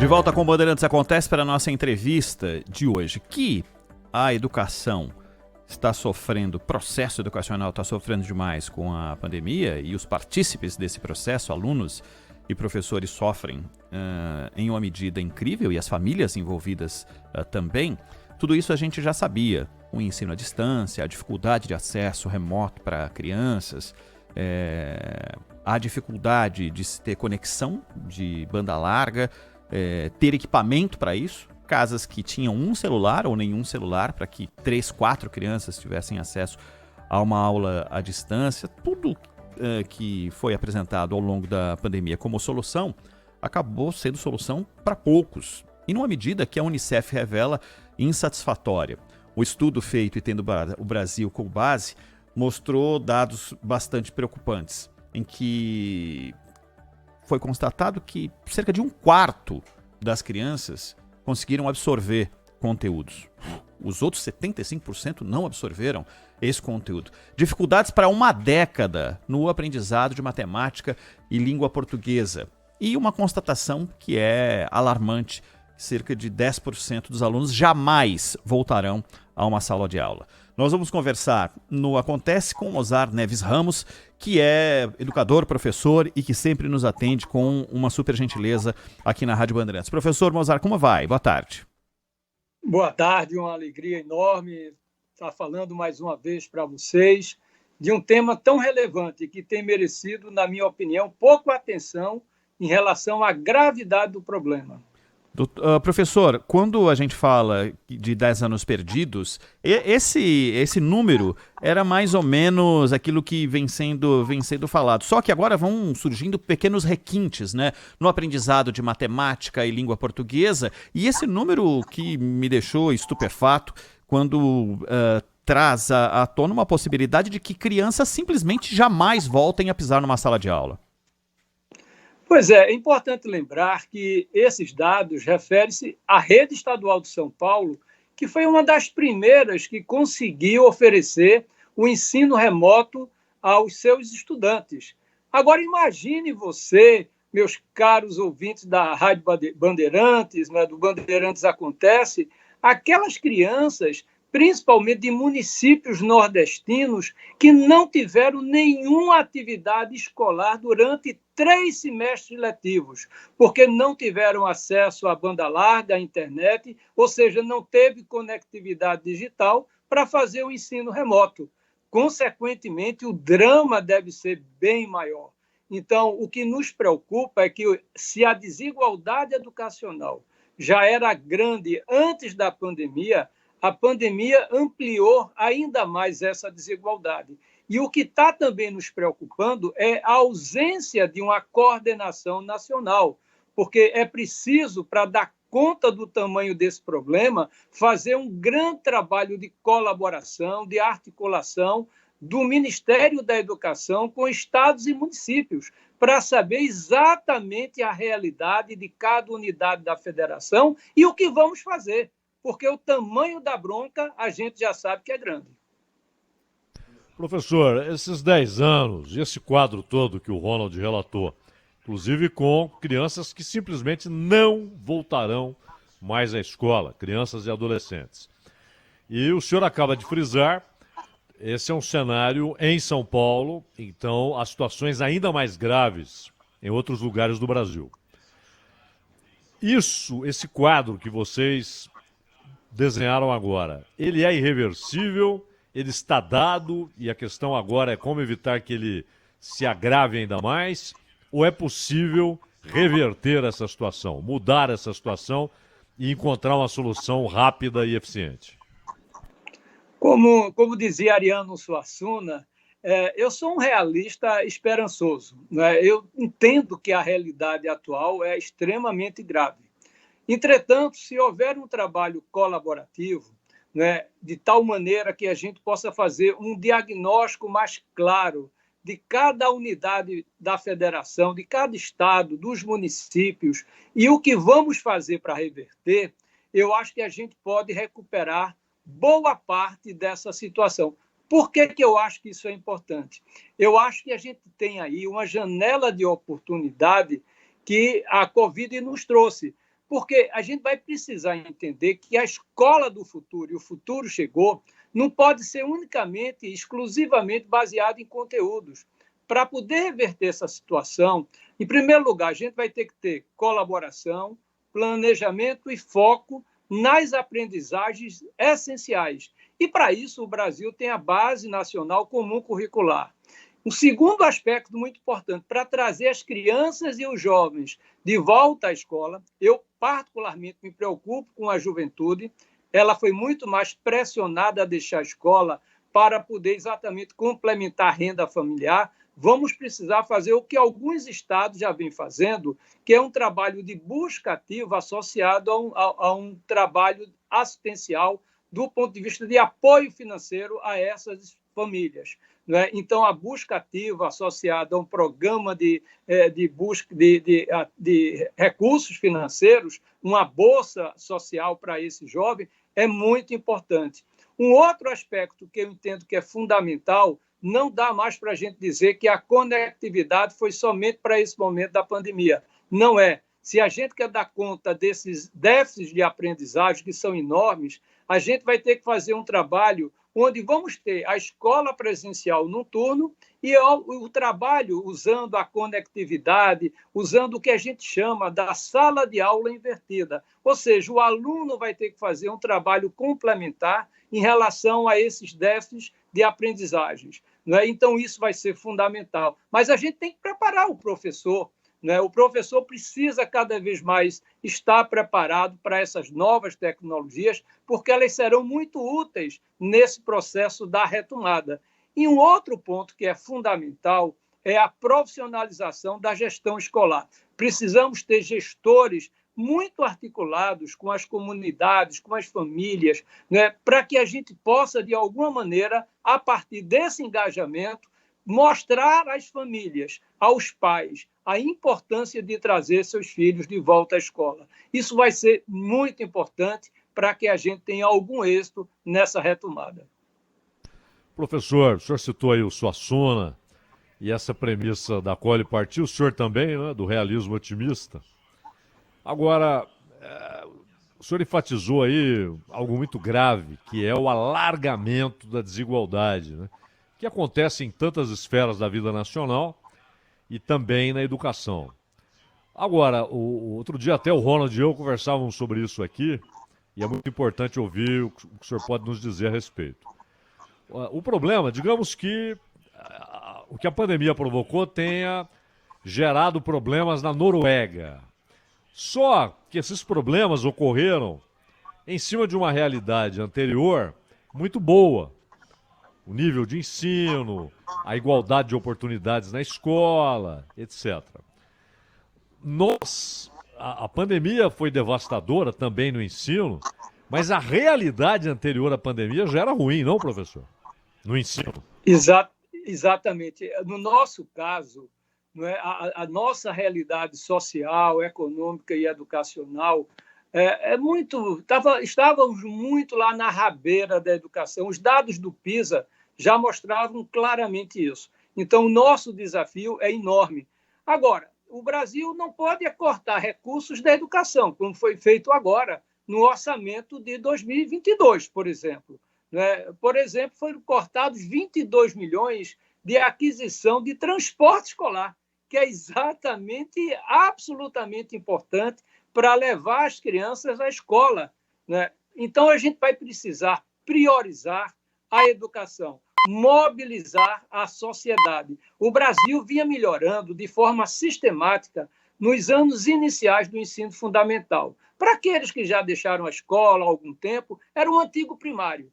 De volta com o Bandeirantes Acontece para a nossa entrevista de hoje, que a educação está sofrendo, o processo educacional está sofrendo demais com a pandemia e os partícipes desse processo, alunos e professores, sofrem em uma medida incrível e as famílias envolvidas também. Tudo isso a gente já sabia, o ensino à distância, a dificuldade de acesso remoto para crianças, a dificuldade de se ter conexão de banda larga, ter equipamento para isso, casas que tinham um celular ou nenhum celular para que 3, 4 crianças tivessem acesso a uma aula à distância. Tudo que foi apresentado ao longo da pandemia como solução acabou sendo solução para poucos, e numa medida que a Unicef revela insatisfatória. O estudo feito e tendo o Brasil como base mostrou dados bastante preocupantes, em que foi constatado que cerca de 1/4 das crianças conseguiram absorver conteúdos. Os outros 75% não absorveram esse conteúdo. Dificuldades para uma década no aprendizado de matemática e língua portuguesa. E uma constatação que é alarmante: cerca de 10% dos alunos jamais voltarão a uma sala de aula. Nós vamos conversar no Acontece com Mozar Neves Ramos, que é educador, professor e que sempre nos atende com uma super gentileza aqui na Rádio Bandeirantes. Professor Mozar, como vai? Boa tarde. Boa tarde, uma alegria enorme estar falando mais uma vez para vocês de um tema tão relevante que tem merecido, na minha opinião, pouca atenção em relação à gravidade do problema. Professor, quando a gente fala de 10 anos perdidos, esse número era mais ou menos aquilo que vem sendo falado. Só que agora vão surgindo pequenos requintes, né, no aprendizado de matemática e língua portuguesa. E esse número que me deixou estupefato quando traz à tona uma possibilidade de que crianças simplesmente jamais voltem a pisar numa sala de aula. Pois é importante lembrar que esses dados referem-se à rede estadual de São Paulo, que foi uma das primeiras que conseguiu oferecer o ensino remoto aos seus estudantes. Agora imagine você, meus caros ouvintes da Rádio Bandeirantes, né, do Bandeirantes Acontece, aquelas crianças, principalmente de municípios nordestinos, que não tiveram nenhuma atividade escolar durante 3 semestres letivos, porque não tiveram acesso à banda larga, à internet, ou seja, não teve conectividade digital para fazer o ensino remoto. Consequentemente, o drama deve ser bem maior. Então, o que nos preocupa é que, se a desigualdade educacional já era grande antes da pandemia, a pandemia ampliou ainda mais essa desigualdade. E o que está também nos preocupando é a ausência de uma coordenação nacional, porque é preciso, para dar conta do tamanho desse problema, fazer um grande trabalho de colaboração, de articulação do Ministério da Educação com estados e municípios, para saber exatamente a realidade de cada unidade da federação e o que vamos fazer, porque o tamanho da bronca a gente já sabe que é grande. Professor, esses 10 anos e esse quadro todo que o Ronald relatou, inclusive com crianças que simplesmente não voltarão mais à escola, crianças e adolescentes. E o senhor acaba de frisar, esse é um cenário em São Paulo, então há situações ainda mais graves em outros lugares do Brasil. Esse quadro que vocês desenharam agora, ele é irreversível, ele está dado e a questão agora é como evitar que ele se agrave ainda mais, ou é possível reverter essa situação, mudar essa situação e encontrar uma solução rápida e eficiente? Como dizia Ariano Suassuna, eu sou um realista esperançoso, né? Eu entendo que a realidade atual é extremamente grave. Entretanto, se houver um trabalho colaborativo, né, de tal maneira que a gente possa fazer um diagnóstico mais claro de cada unidade da federação, de cada estado, dos municípios, e o que vamos fazer para reverter, eu acho que a gente pode recuperar boa parte dessa situação. Por que eu acho que isso é importante? Eu acho que a gente tem aí uma janela de oportunidade que a Covid nos trouxe. Porque a gente vai precisar entender que a escola do futuro, e o futuro chegou, não pode ser unicamente, exclusivamente baseado em conteúdos. Para poder reverter essa situação, em primeiro lugar, a gente vai ter que ter colaboração, planejamento e foco nas aprendizagens essenciais. E, para isso, o Brasil tem a Base Nacional Comum Curricular. Um segundo aspecto muito importante, para trazer as crianças e os jovens de volta à escola, eu particularmente me preocupo com a juventude. Ela foi muito mais pressionada a deixar a escola para poder exatamente complementar a renda familiar. Vamos precisar fazer o que alguns estados já vêm fazendo, que é um trabalho de busca ativa associado a um trabalho assistencial do ponto de vista de apoio financeiro a essas famílias. Né? Então, a busca ativa associada a um programa de busca de recursos financeiros, uma bolsa social para esse jovem, é muito importante. Um outro aspecto que eu entendo que é fundamental, não dá mais para a gente dizer que a conectividade foi somente para esse momento da pandemia. Não é. Se a gente quer dar conta desses déficits de aprendizagem, que são enormes, a gente vai ter que fazer um trabalho onde vamos ter a escola presencial num turno e o trabalho usando a conectividade, usando o que a gente chama da sala de aula invertida. Ou seja, o aluno vai ter que fazer um trabalho complementar em relação a esses déficits de aprendizagens. Né? Então, isso vai ser fundamental. Mas a gente tem que preparar o professor. Né? O professor precisa cada vez mais estar preparado para essas novas tecnologias, porque elas serão muito úteis nesse processo da retomada. E um outro ponto que é fundamental é a profissionalização da gestão escolar. Precisamos ter gestores muito articulados com as comunidades, com as famílias, né, para que a gente possa, de alguma maneira, a partir desse engajamento, mostrar às famílias, aos pais, a importância de trazer seus filhos de volta à escola. Isso vai ser muito importante para que a gente tenha algum êxito nessa retomada. Professor, o senhor citou aí o Suassuna e essa premissa da qual ele partiu, o senhor também, né, do realismo otimista. Agora, o senhor enfatizou aí algo muito grave, que é o alargamento da desigualdade, né, que acontece em tantas esferas da vida nacional e também na educação. Agora, o outro dia até o Ronald e eu conversávamos sobre isso aqui, e é muito importante ouvir o que o senhor pode nos dizer a respeito. O problema, digamos que o que a pandemia provocou tenha gerado problemas na Noruega. Só que esses problemas ocorreram em cima de uma realidade anterior muito boa. O nível de ensino, a igualdade de oportunidades na escola, etc. A pandemia foi devastadora também no ensino, mas a realidade anterior à pandemia já era ruim, não, professor? No ensino. Exatamente. No nosso caso, não é, a nossa realidade social, econômica e educacional estávamos muito lá na rabeira da educação. Os dados do PISA já mostravam claramente isso. Então, o nosso desafio é enorme. Agora, o Brasil não pode cortar recursos da educação, como foi feito agora no orçamento de 2022, por exemplo. Por exemplo, foram cortados 22 milhões de aquisição de transporte escolar, que é exatamente, absolutamente importante para levar as crianças à escola. Então, a gente vai precisar priorizar a educação, mobilizar a sociedade. O Brasil vinha melhorando de forma sistemática nos anos iniciais do ensino fundamental. Para aqueles que já deixaram a escola há algum tempo, era o antigo primário.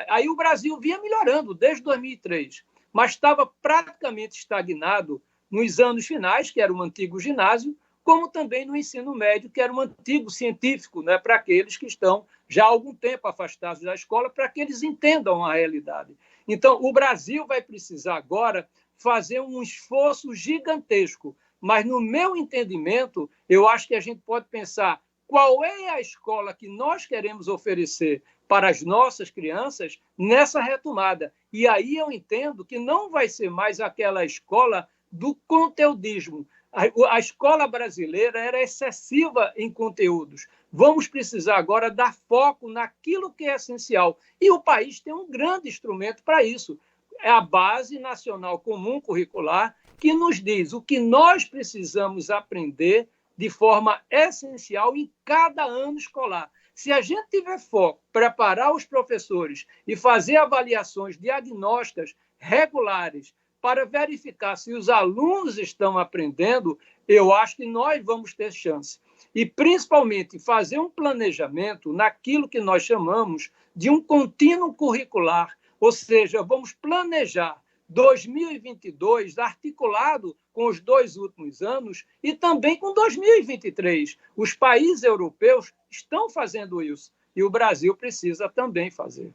Aí o Brasil vinha melhorando desde 2003, mas estava praticamente estagnado nos anos finais, que era o antigo ginásio, como também no ensino médio, que era um antigo científico, para aqueles que estão já há algum tempo afastados da escola, para que eles entendam a realidade. Então, o Brasil vai precisar agora fazer um esforço gigantesco, mas, no meu entendimento, eu acho que a gente pode pensar qual é a escola que nós queremos oferecer para as nossas crianças nessa retomada. E aí eu entendo que não vai ser mais aquela escola do conteudismo. A escola brasileira era excessiva em conteúdos. Vamos precisar agora dar foco naquilo que é essencial. E o país tem um grande instrumento para isso. É a Base Nacional Comum Curricular, que nos diz o que nós precisamos aprender de forma essencial em cada ano escolar. Se a gente tiver foco, preparar os professores e fazer avaliações diagnósticas regulares para verificar se os alunos estão aprendendo, eu acho que nós vamos ter chance. E, principalmente, fazer um planejamento naquilo que nós chamamos de um contínuo curricular, ou seja, vamos planejar 2022 articulado com os 2 últimos anos e também com 2023. Os países europeus estão fazendo isso e o Brasil precisa também fazer.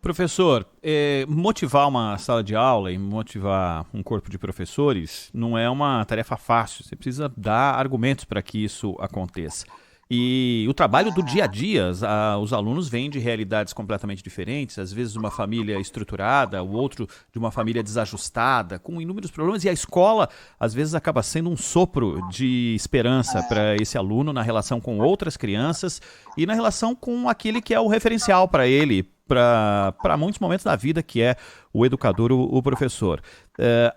Professor, motivar uma sala de aula e motivar um corpo de professores não é uma tarefa fácil. Você precisa dar argumentos para que isso aconteça. E o trabalho do dia a dia, os alunos vêm de realidades completamente diferentes, às vezes uma família estruturada, o outro de uma família desajustada, com inúmeros problemas, e a escola às vezes acaba sendo um sopro de esperança para esse aluno na relação com outras crianças e na relação com aquele que é o referencial para ele, para muitos momentos da vida, que é o educador, o professor.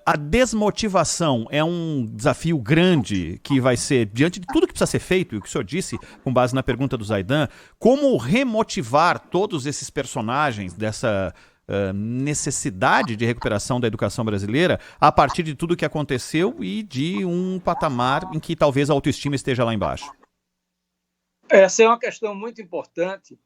A desmotivação é um desafio grande que vai ser, diante de tudo que precisa ser feito, e o que o senhor disse, com base na pergunta do Zaidan, como remotivar todos esses personagens dessa necessidade de recuperação da educação brasileira a partir de tudo que aconteceu e de um patamar em que talvez a autoestima esteja lá embaixo? Essa é uma questão muito importante.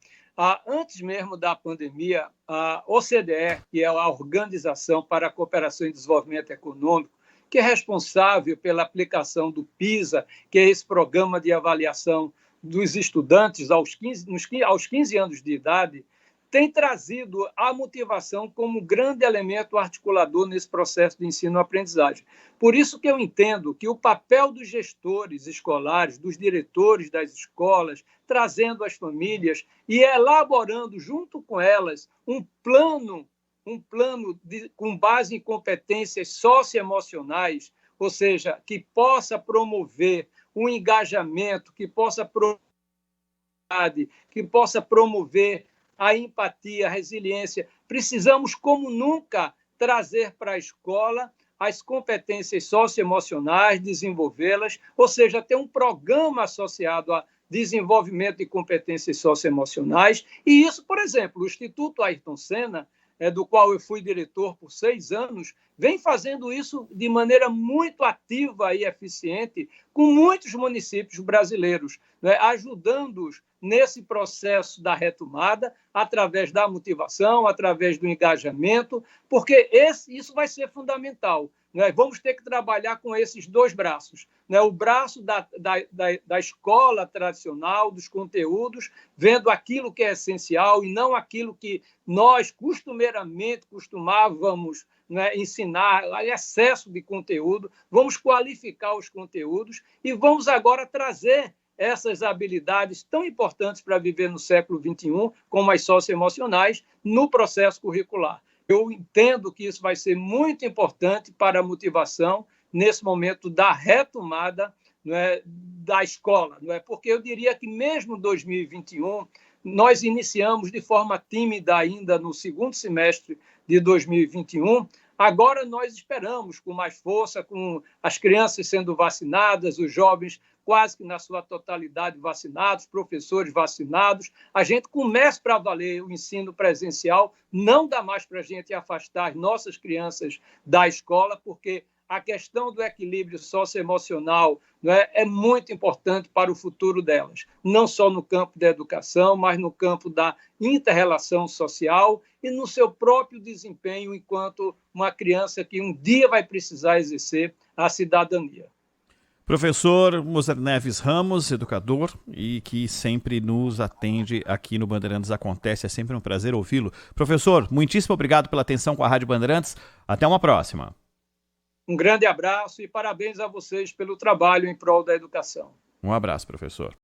Antes mesmo da pandemia, a OCDE, que é a Organização para a Cooperação e Desenvolvimento Econômico, que é responsável pela aplicação do PISA, que é esse programa de avaliação dos estudantes aos 15 anos de idade, tem trazido a motivação como grande elemento articulador nesse processo de ensino-aprendizagem. Por isso que eu entendo que o papel dos gestores escolares, dos diretores das escolas, trazendo as famílias e elaborando junto com elas um plano com base em competências socioemocionais, ou seja, que possa promover um engajamento, que possa promover a empatia, a resiliência. Precisamos, como nunca, trazer para a escola as competências socioemocionais, desenvolvê-las, ou seja, ter um programa associado a desenvolvimento de competências socioemocionais. E isso, por exemplo, o Instituto Ayrton Senna, do qual eu fui diretor por 6 anos, vem fazendo isso de maneira muito ativa e eficiente com muitos municípios brasileiros, né, ajudando-os nesse processo da retomada, através da motivação, através do engajamento, porque isso vai ser fundamental. Né? Vamos ter que trabalhar com esses 2 braços. Né? O braço da escola tradicional, dos conteúdos, vendo aquilo que é essencial e não aquilo que nós costumeiramente costumávamos, né, ensinar, excesso de conteúdo. Vamos qualificar os conteúdos e vamos agora trazer essas habilidades tão importantes para viver no século XXI, como as socioemocionais, no processo curricular. Eu entendo que isso vai ser muito importante para a motivação nesse momento da retomada, né, da escola. Não é? Porque eu diria que mesmo em 2021, nós iniciamos de forma tímida ainda no segundo semestre de 2021, agora nós esperamos com mais força, com as crianças sendo vacinadas, os jovens quase que na sua totalidade vacinados, professores vacinados, a gente começa para valer o ensino presencial, não dá mais para a gente afastar as nossas crianças da escola, porque a questão do equilíbrio socioemocional, né, é muito importante para o futuro delas, não só no campo da educação, mas no campo da inter-relação social e no seu próprio desempenho enquanto uma criança que um dia vai precisar exercer a cidadania. Professor Moser Neves Ramos, educador, e que sempre nos atende aqui no Bandeirantes Acontece. É sempre um prazer ouvi-lo. Professor, muitíssimo obrigado pela atenção com a Rádio Bandeirantes. Até uma próxima. Um grande abraço e parabéns a vocês pelo trabalho em prol da educação. Um abraço, professor.